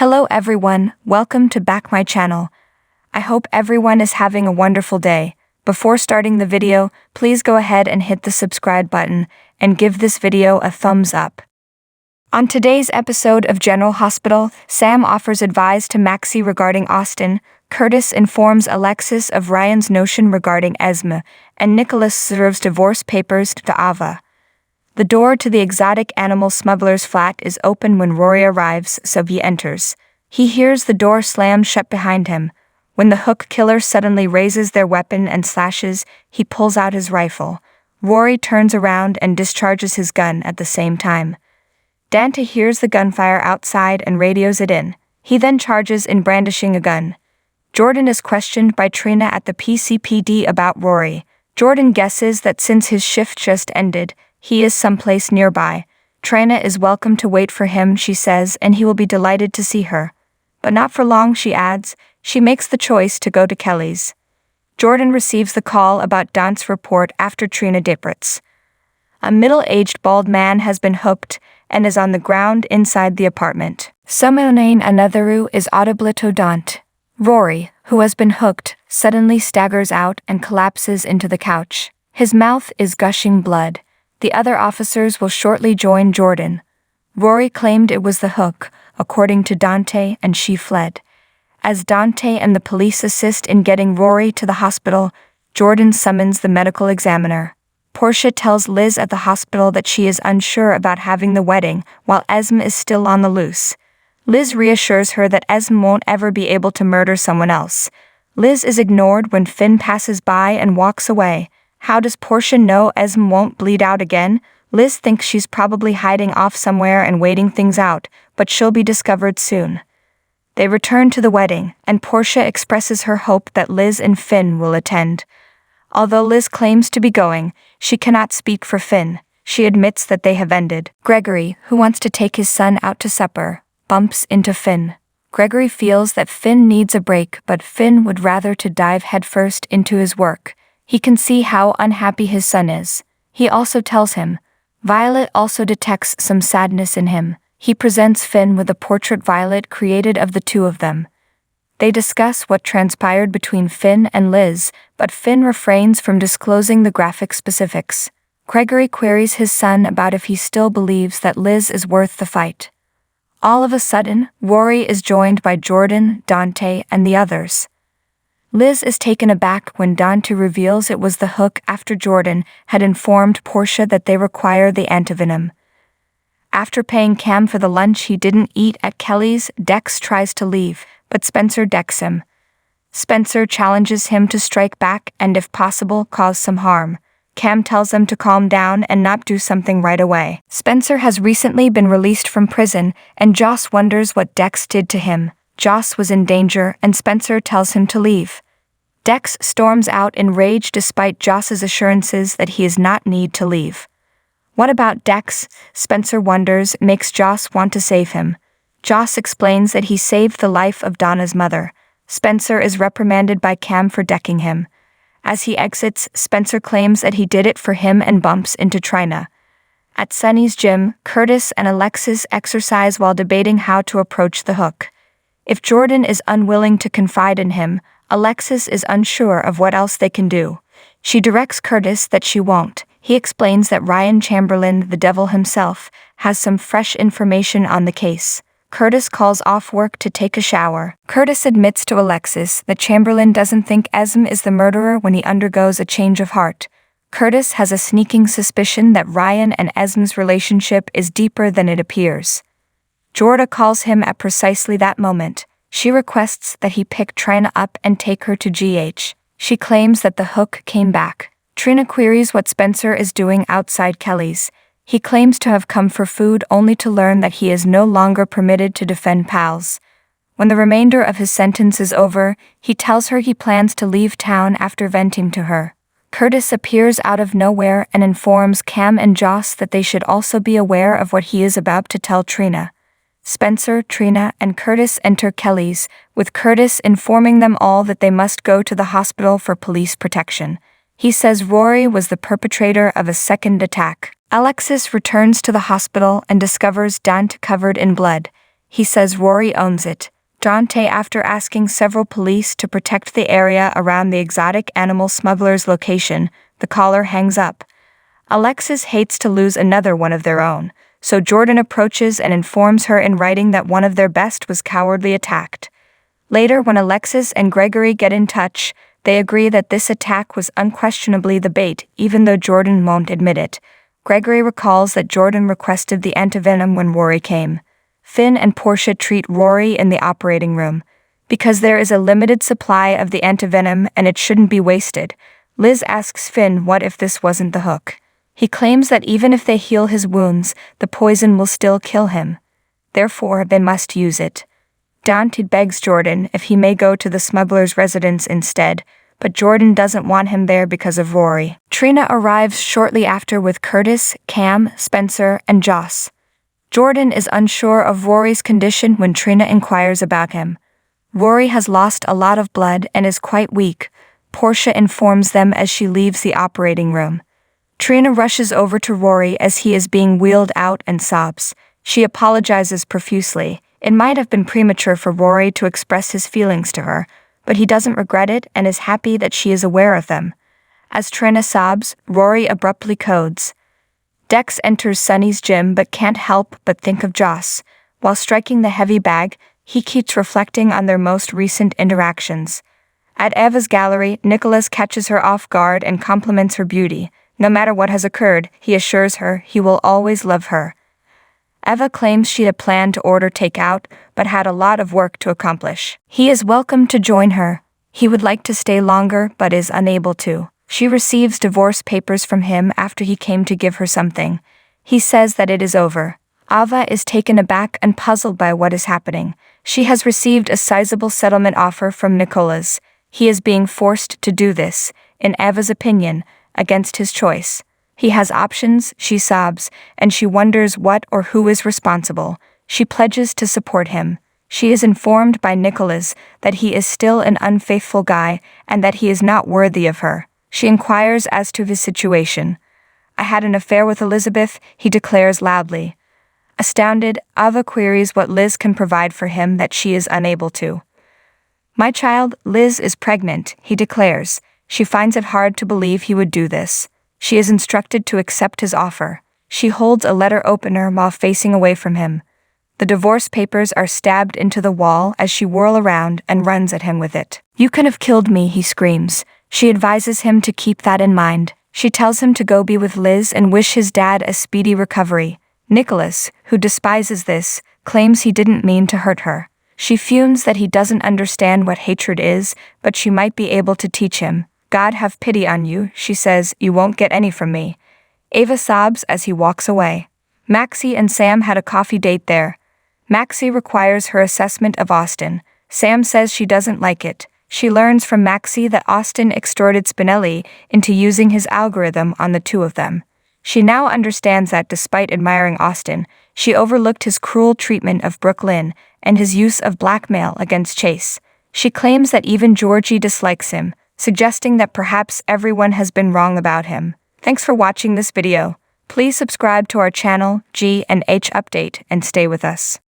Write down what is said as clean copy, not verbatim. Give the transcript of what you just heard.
Hello everyone, welcome to back my channel. I hope everyone is having a wonderful day. Before starting the video, please go ahead and hit the subscribe button and give this video a thumbs up. On today's episode of General Hospital, Sam offers advice to Maxie regarding Austin, Curtis informs Alexis of Ryan's notion regarding Esme, and Nikolas serves divorce papers to Ava. The door to the exotic animal smuggler's flat is open when Rory arrives, so he enters. He hears the door slam shut behind him. When the hook killer suddenly raises their weapon and slashes, he pulls out his rifle. Rory turns around and discharges his gun at the same time. Dante hears the gunfire outside and radios it in. He then charges in brandishing a gun. Jordan is questioned by Trina at the PCPD about Rory. Jordan guesses that since his shift just ended, he is someplace nearby. Trina is welcome to wait for him, she says, and he will be delighted to see her. But not for long, she adds. She makes the choice to go to Kelly's. Jordan receives the call about Dante's report after Trina departs. A middle-aged bald man has been hooked and is on the ground inside the apartment. Someone another is audibly to Dante. Rory, who has been hooked, suddenly staggers out and collapses into the couch. His mouth is gushing blood. The other officers will shortly join Jordan. Rory claimed it was the hook, according to Dante, and she fled. As Dante and the police assist in getting Rory to the hospital, Jordan summons the medical examiner. Portia tells Liz at the hospital that she is unsure about having the wedding, while Esme is still on the loose. Liz reassures her that Esme won't ever be able to murder someone else. Liz is ignored when Finn passes by and walks away. How does Portia know Esme won't bleed out again? Liz thinks she's probably hiding off somewhere and waiting things out, but she'll be discovered soon. They return to the wedding, and Portia expresses her hope that Liz and Finn will attend. Although Liz claims to be going, she cannot speak for Finn. She admits that they have ended. Gregory, who wants to take his son out to supper, bumps into Finn. Gregory feels that Finn needs a break, but Finn would rather to dive headfirst into his work. He can see how unhappy his son is. He also tells him. Violet also detects some sadness in him. He presents Finn with a portrait Violet created of the two of them. They discuss what transpired between Finn and Liz, but Finn refrains from disclosing the graphic specifics. Gregory queries his son about if he still believes that Liz is worth the fight. All of a sudden, Rory is joined by Jordan, Dante, and the others. Liz is taken aback when Dante reveals it was the hook after Jordan had informed Portia that they require the antivenom. After paying Cam for the lunch he didn't eat at Kelly's, Dex tries to leave, but Spencer decks him. Spencer challenges him to strike back and, if possible, cause some harm. Cam tells him to calm down and not do something right away. Spencer has recently been released from prison, and Joss wonders what Dex did to him. Joss was in danger, and Spencer tells him to leave. Dex storms out in rage despite Joss's assurances that he does not need to leave. What about Dex? Spencer wonders, makes Joss want to save him. Joss explains that he saved the life of Donna's mother. Spencer is reprimanded by Cam for decking him. As he exits, Spencer claims that he did it for him and bumps into Trina. At Sunny's gym, Curtis and Alexis exercise while debating how to approach the hook. If Jordan is unwilling to confide in him, Alexis is unsure of what else they can do. She directs Curtis that she won't. He explains that Ryan Chamberlain, the devil himself, has some fresh information on the case. Curtis calls off work to take a shower. Curtis admits to Alexis that Chamberlain doesn't think Esme is the murderer when he undergoes a change of heart. Curtis has a sneaking suspicion that Ryan and Esme's relationship is deeper than it appears. Jordan calls him at precisely that moment. She requests that he pick Trina up and take her to GH. She claims that the hook came back. Trina queries what Spencer is doing outside Kelly's. He claims to have come for food only to learn that he is no longer permitted to defend pals. When the remainder of his sentence is over, he tells her he plans to leave town after venting to her. Curtis appears out of nowhere and informs Cam and Joss that they should also be aware of what he is about to tell Trina. Spencer, Trina, and Curtis enter Kelly's, with Curtis informing them all that they must go to the hospital for police protection. He says Rory was the perpetrator of a second attack. Alexis returns to the hospital and discovers Dante covered in blood. He says Rory owns it. Dante, after asking several police to protect the area around the exotic animal smuggler's location, the caller hangs up. Alexis hates to lose another one of their own, so Jordan approaches and informs her in writing that one of their best was cowardly attacked. Later, when Alexis and Gregory get in touch, they agree that this attack was unquestionably the bait, even though Jordan won't admit it. Gregory recalls that Jordan requested the antivenom when Rory came. Finn and Portia treat Rory in the operating room. Because there is a limited supply of the antivenom and it shouldn't be wasted, Liz asks Finn what if this wasn't the hook. He claims that even if they heal his wounds, the poison will still kill him. Therefore, they must use it. Dante begs Jordan if he may go to the smuggler's residence instead, but Jordan doesn't want him there because of Rory. Trina arrives shortly after with Curtis, Cam, Spencer, and Joss. Jordan is unsure of Rory's condition when Trina inquires about him. Rory has lost a lot of blood and is quite weak. Portia informs them as she leaves the operating room. Trina rushes over to Rory as he is being wheeled out and sobs. She apologizes profusely. It might have been premature for Rory to express his feelings to her, but he doesn't regret it and is happy that she is aware of them. As Trina sobs, Rory abruptly codes. Dex enters Sunny's gym but can't help but think of Joss. While striking the heavy bag, he keeps reflecting on their most recent interactions. At Eva's gallery, Nikolas catches her off guard and compliments her beauty. No matter what has occurred, he assures her he will always love her. Eva claims she had planned to order takeout, but had a lot of work to accomplish. He is welcome to join her. He would like to stay longer, but is unable to. She receives divorce papers from him after he came to give her something. He says that it is over. Ava is taken aback and puzzled by what is happening. She has received a sizable settlement offer from Nikolas. He is being forced to do this, in Eva's opinion, against his choice. He has options, she sobs, and she wonders what or who is responsible. She pledges to support him. She is informed by Nikolas that he is still an unfaithful guy and that he is not worthy of her. She inquires as to his situation. I had an affair with Elizabeth, he declares loudly. Astounded, Ava queries what Liz can provide for him that she is unable to. My child, Liz, is pregnant, he declares. She finds it hard to believe he would do this. She is instructed to accept his offer. She holds a letter opener while facing away from him. The divorce papers are stabbed into the wall as she whirls around and runs at him with it. You can have killed me, he screams. She advises him to keep that in mind. She tells him to go be with Liz and wish his dad a speedy recovery. Nikolas, who despises this, claims he didn't mean to hurt her. She fumes that he doesn't understand what hatred is, but she might be able to teach him. God have pity on you, she says, you won't get any from me. Ava sobs as he walks away. Maxie and Sam had a coffee date there. Maxie requires her assessment of Austin. Sam says she doesn't like it. She learns from Maxie that Austin extorted Spinelli into using his algorithm on the two of them. She now understands that despite admiring Austin, she overlooked his cruel treatment of Brooklyn and his use of blackmail against Chase. She claims that even Georgie dislikes him, suggesting that perhaps everyone has been wrong about him. Thanks for watching this video. Please subscribe to our channel, G&H Update, and stay with us.